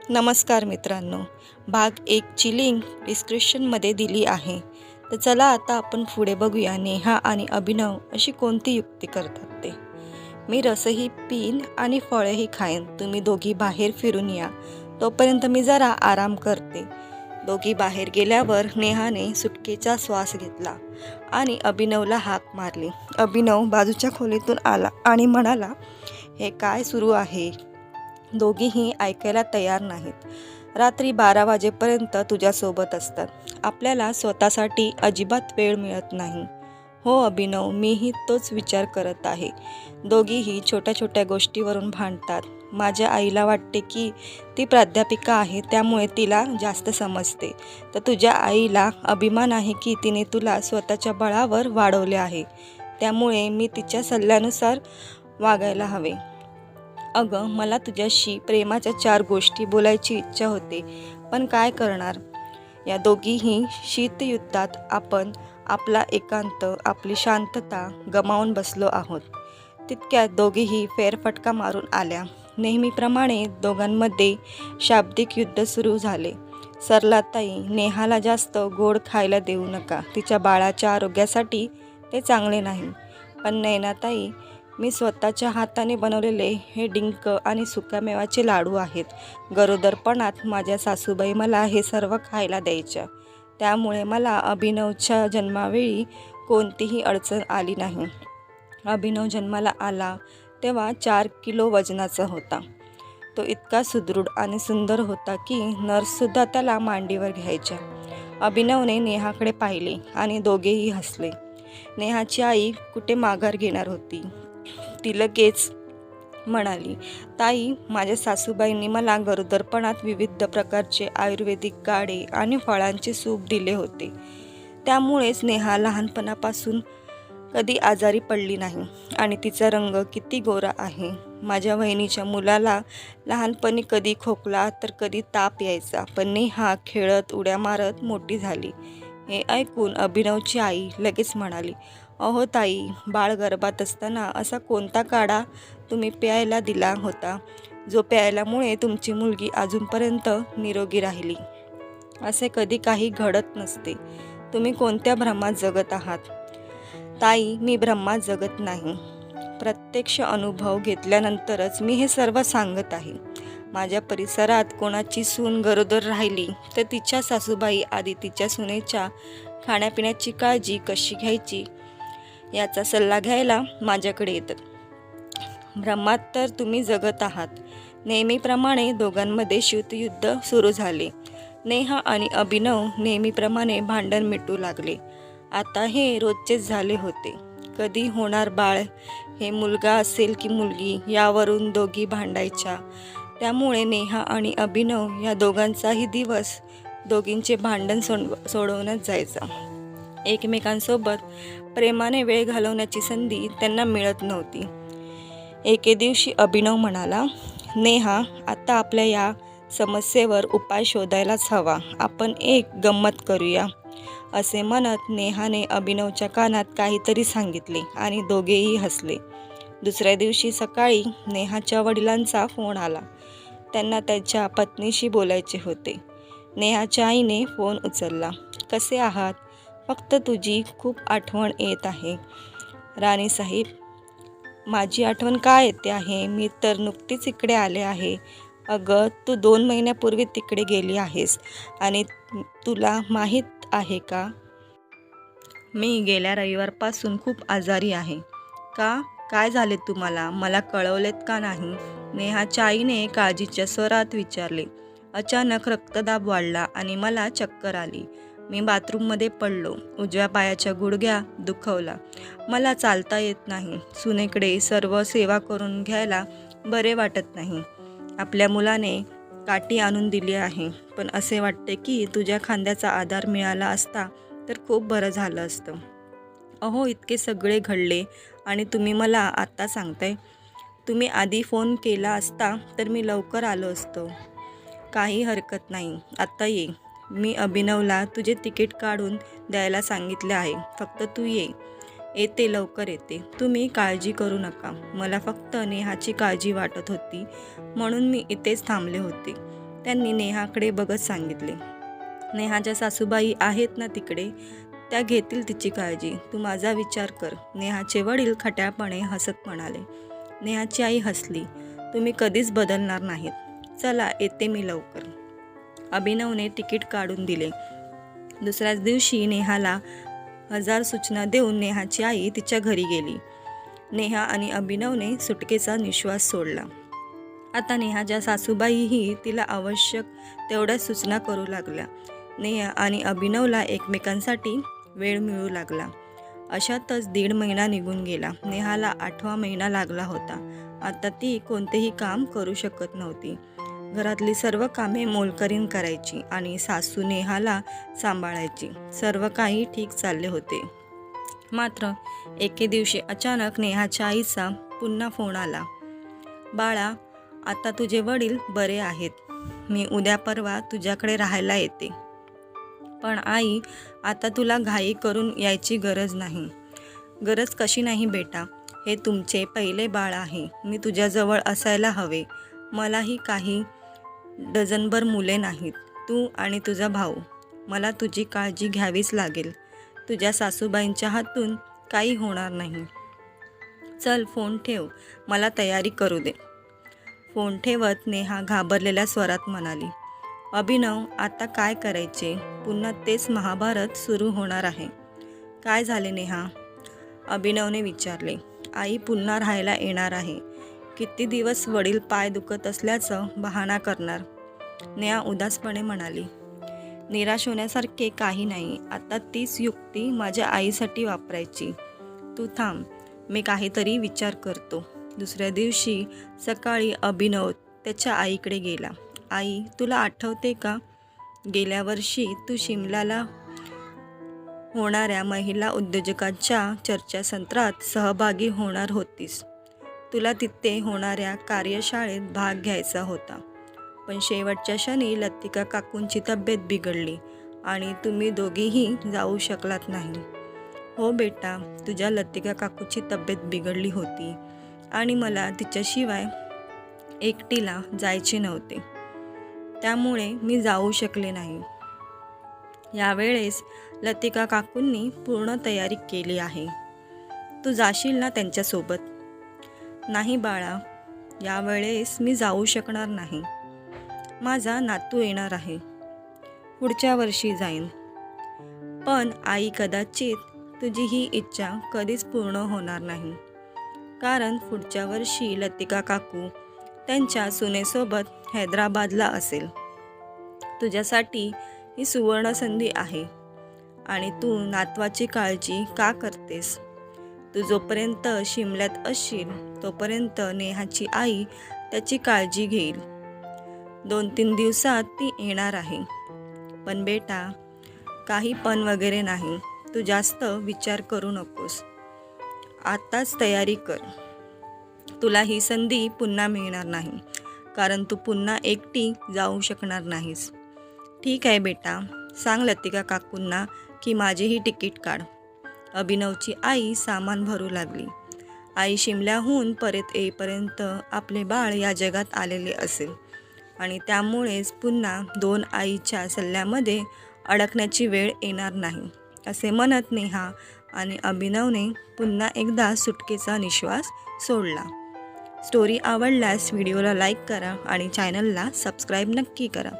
नमस्कार मित्रांनो, भाग 1ची लिंक डिस्क्रिप्शनमध्ये दिली आहे. तर चला आता आपण पुढे बघूया नेहा आणि अभिनव अशी कोणती युक्ती करतात ते. मी रसही पिईन आणि फळेही खाईन, तुम्ही दोघी बाहेर फिरून या, तोपर्यंत मी जरा आराम करते. दोघी बाहेर गेल्यावर नेहाने सुटकेचा श्वास घेतला आणि अभिनवला हाक मारली. अभिनव बाजूच्या खोलीतून आला आणि म्हणाला, हे काय सुरू आहे? दोघीही ऐकायला तयार नाहीत. रात्री 12 वाजेपर्यंत तुझ्यासोबत असतात. आपल्याला स्वतःसाठी अजिबात वेळ मिळत नाही. हो अभिनव, मीही तोच विचार करत आहे. दोघीही छोट्या छोट्या गोष्टीवरून भांडतात. माझ्या आईला वाटते की ती प्राध्यापिका आहे, त्यामुळे तिला जास्त समजते. तर तुझ्या आईला अभिमान आहे की तिने तुला स्वतःच्या बळावर वाढवले आहे, त्यामुळे मी तिच्या सल्ल्यानुसार वागायला हवे. अगं, मला तुझ्याशी प्रेमाच्या 4 गोष्टी बोलायची इच्छा होते, पण काय करणार? या दोघीही शीतयुद्धात आपण आपला एकांत, आपली शांतता गमावून बसलो आहोत. तितक्यात दोघीही फेरफटका मारून आल्या. नेहमीप्रमाणे दोघांमध्ये शाब्दिक युद्ध सुरू झाले. सरलाताई, नेहाला जास्त गोड खायला देऊ नका, तिच्या बाळाच्या आरोग्यासाठी ते चांगले नाही. पण नयनाताई, मी स्वतःच्या हाताने बनवलेले हे डिंक आणि सुकामेवाचे लाडू आहेत. गरोदरपणात माझ्या सासूबाई मला हे सर्व खायला द्यायच्या, त्यामुळे मला अभिनवच्या जन्मावेळी कोणतीही अडचण आली नाही. अभिनव जन्माला आला तेव्हा 4 किलो वजनाचा होता. तो इतका सुदृढ आणि सुंदर होता की नर्ससुद्धा त्याला मांडीवर घ्यायच्या. अभिनवने नेहाकडे पाहिले आणि दोघेही हसले. नेहाची आई कुठे माघार घेणार होती. ती लगेच म्हणाली, ताई, माझ्या सासूबाईंनी मला गरोदरपणात विविध प्रकारचे आयुर्वेदिक काढे आणि फळांचे सूप दिले होते. त्यामुळेच नेहा लहानपणापासून कधी आजारी पडली नाही आणि तिचा रंग किती गोरा आहे. माझ्या वहिनीच्या मुलाला लहानपणी कधी खोकला तर कधी ताप यायचा, पण नेहा खेळत उड्या मारत मोठी झाली. हे ऐकून अभिनवची आई लगेच म्हणाली, अहो ताई, बाळ गर्भात असताना असा कोणता काढा तुम्ही प्यायला दिला होता, जो प्यायल्यामुळे तुमची मुलगी अजूनपर्यंत निरोगी राहिली? असे कधी काही घडत नसते. तुम्ही कोणत्या भ्रमात जगत आहात? ताई, मी भ्रमात जगत नाही. प्रत्यक्ष अनुभव घेतल्यानंतरच मी हे सर्व सांगत आहे. माझ्या परिसरात कोणाची सून गरोदर राहिली तर तिच्या सासूबाई आधी तिच्या सुनेच्या खाण्यापिण्याची काळजी कशी घ्यायची याचा सल्ला घ्यायला माझ्याकडे येतात. भ्रमात तर तुम्ही जगत आहात. नेहमीप्रमाणे दोघांमध्ये शीतयुद्ध सुरू झाले. नेहा आणि अभिनव नेहमीप्रमाणे भांडण मिटू लागले. आता हे रोजचेच झाले होते. कधी होणार बाळ, हे मुलगा असेल की मुलगी, यावरून दोघी भांडायच्या. त्यामुळे नेहा आणि अभिनव या दोघांचाही दिवस दोघींचे भांडण सोडवण्यात जायचा. एकमेकांसोबत प्रेमाने वेळ घालवण्याची संधी त्यांना मिळत नव्हती. एके दिवशी अभिनव म्हणाला, नेहा, आता आपल्या या समस्येवर उपाय शोधायलाच हवा. आपण एक गंमत करूया. असे म्हणत नेहाने अभिनवच्या कानात काहीतरी सांगितले आणि दोघेही हसले. दुसऱ्या दिवशी सकाळी नेहाच्या वडिलांचा फोन आला. त्यांना त्यांच्या पत्नीशी बोलायचे होते. नेहाच्या आईने फोन उचलला. कसे आहात? फक्त तुझी खूप आठवण येत आहे. राणीसाहेब, माझी आठवण काय येते आहे? मी तर नुकतीच इकडे आले आहे. अगं, तू 2 महिन्यापूर्वी तिकडे गेली आहेस आणि तुला माहीत आहे का, मी गेल्या रविवारपासून खूप आजारी आहे. का? काय झाले तुम्हाला? मला कळवलेत का नाही? नेहाच्या आईने काळजीच्या स्वरात विचारले. अचानक रक्तदाब वाढला आणि मला चक्कर आली. मी बाथरूममध्ये पडलो. उजव्या पायाच्या गुडघ्या दुखवला. मला चालता येत नाही. सुनेकडे सर्व सेवा करून घ्यायला बरे वाटत नाही. आपल्या मुलाने काठी आणून दिली आहे, पण असे वाटते की तुझ्या खांद्याचा आधार मिळाला असता तर खूप बरं झालं असतं. अहो, इतके सगळे घडले आणि तुम्ही मला आत्ता सांगताय? तुम्ही आधी फोन केला असता तर मी लवकर आलो असतो. काही हरकत नाही, आत्ता ये. मी अभिनवला तुझे तिकीट काढून द्यायला सांगितले आहे. फक्त तू ये. येते, लवकर येते. तुम्ही काळजी करू नका. मला फक्त नेहाची काळजी वाटत होती, म्हणून मी इथेच थांबले होते. त्यांनी नेहाकडे बघत सांगितले. नेहाच्या सासूबाई आहेत ना तिकडे, त्या घेतील तिची काळजी. तू माझा विचार कर. नेहाचे वडील खट्याळपणे हसत म्हणाले. नेहाची आई हसली. तुम्ही कधीच बदलणार नाहीत. चला येते मी लवकर. अभिनवने तिकीट काढून दिले. दुसऱ्याच दिवशी नेहाला 1000 सूचना देऊन नेहाची आई तिच्या घरी गेली. नेहा आणि अभिनवने सुटकेचा निश्वास सोडला. आता नेहाच्या सासूबाईही तिला आवश्यक तेवढ्या सूचना करू लागल्या. नेहा आणि अभिनवला एकमेकांसाठी वेळ मिळू लागला. अशातच 1.5 महिना निघून गेला. नेहाला 8वा महिना लागला होता. आता ती कोणतेही काम करू शकत नव्हती. घरातली सर्व कामे मोलकरीण करायची आणि सासू नेहाला सांभाळायची. सर्व काही ठीक चालले होते. मात्र एके दिवशी अचानक नेहाच्या आईचा पुन्हा फोन आला. बाळा, आता तुझे वडील बरे आहेत. मी उद्या परवा तुझ्याकडे राहायला येते. पण आई, आता तुला घाई करून यायची गरज नाही. गरज कशी नाही बेटा, हे तुमचे पहिले बाळ आहे. मी तुझ्याजवळ असायला हवे. मलाही काही डझनभर मुले नाहीत. तू आणि तुझा भाऊ. मला तुझी काळजी घ्यावीच लागेल. तुझ्या सासूबाईंच्या हातून काही होणार नाही. चल फोन ठेव, मला तयारी करू दे. फोन ठेवत नेहा घाबरलेल्या स्वरात म्हणाली. अभिनव, आता काय करायचे? पुन्हा तेच महाभारत सुरू होणार आहे. काय झाले नेहा? अभिनवने विचारले. आई पुन्हा राहायला येणार आहे. किती दिवस वडील पाय दुखत असल्याचं बहाणा करणार? नेहा उदासपणे म्हणाली. निराश होण्यासारखे काही नाही. आता तीच युक्ती माझ्या आईसाठी वापरायची. तू थांब, मी काहीतरी विचार करतो. दुसऱ्या दिवशी सकाळी अभिनव त्याच्या आईकडे गेला. आई, तुला आठवते का, गेल्या वर्षी तू शिमल्याला होणाऱ्या महिला उद्योजकांच्या चर्चासत्रात सहभागी होणार होतीस. तुला तिथे होणाऱ्या कार्यशाळेत भाग घ्यायचा होता. पण शेवटच्या क्षणी लतिका काकूंची तब्येत बिघडली आणि तुम्ही दोघीही जाऊ शकलात नाही. हो बेटा, तुझ्या लतिका काकूची तब्येत बिघडली होती आणि मला तिच्याशिवाय एकटीला जायचे नव्हते. त्यामुळे मी जाऊ शकले नाही. यावेळेस लतिका काकूंनी पूर्ण तयारी केली आहे. तू जाशील ना त्यांच्यासोबत? नाही बाळा, यावेळेस मी जाऊ शकणार नाही. माझा नातू येणार आहे. पुढच्या वर्षी जाईन. पण आई, कदाचित तुझी ही इच्छा कधीच पूर्ण होणार नाही. कारण पुढच्या वर्षी लतिका काकू त्यांच्या सुनेसोबत हैदराबादला असेल. तुझ्यासाठी ही सुवर्ण संधी आहे आणि तू नातवाची काळजी का करतेस? तू जोपर्यंत शिमल्यात असशील तोपर्यंत नेहाची आई त्याची काळजी घेईल. 2-3 दिवसात ती येणार आहे. पण बेटा, काही पण वगैरे नाही. तू जास्त विचार करू नकोस. आत्ताच तयारी कर. तुला ही संधी पुन्हा मिळणार नाही, कारण तू पुन्हा एकटी जाऊ शकणार नाहीस. ठीक आहे बेटा, सांग लतिका काकूंना की माझीही तिकीट काढ. अभिनवची आई सामान भरू लागली. आई शिमल्याहून परत येईपर्यंत आपले बाळ या जगात आलेले असेल आणि त्यामुळेच पुन्हा 2 आईच्या सल्ल्यामध्ये अडकण्याची वेळ येणार नाही, असे म्हणत नेहा आणि अभिनवने पुन्हा एकदा सुटकेचा निश्वास सोडला. स्टोरी आवडल्यास व्हिडिओला लाईक करा आणि चॅनलला सबस्क्राईब नक्की करा.